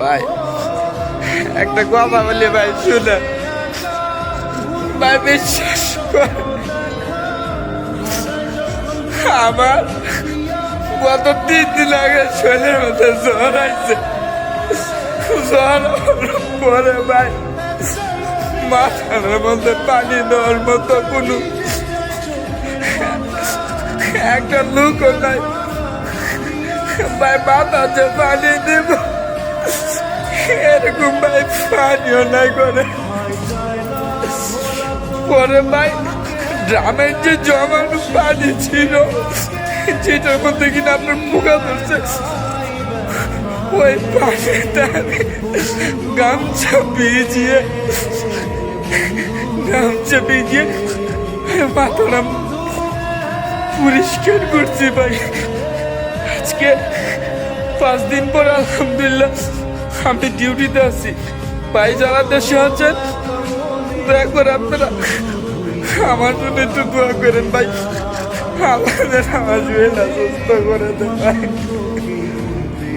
ভাই একটা কথা বলি ভাই, শুনে ভাই, বিশ্বাস করে আমার গত 3 দিন আগে শরীরের মধ্যে জ্বর আইছে। জ্বর পরে ভাই মাথার মধ্যে পানি দেওয়ার মতো কোনো একটা লোকও নাই ভাই। মাথা যে পানি দেব এরকম ভাই পানিও নাই করে। পরে ভাই ড্রামের যে জমানো পানি ছিল যেটার মধ্যে কিনা আপনার পোকা ধরছে, ওই পানিটা গামছা ভিজিয়ে মাথাটা পরিষ্কার করছি ভাই। আজকে 5 দিন পর আলহামদুলিল্লাহ আমি ডিউটিতে আছি ভাই। যারা দেশে আছেন দয়া করে আপনারা আমার জন্য একটু দোয়া করেন ভাই। আল্লাহ যেন আমার শরীরটা সুস্থ করে দেয় ভাই।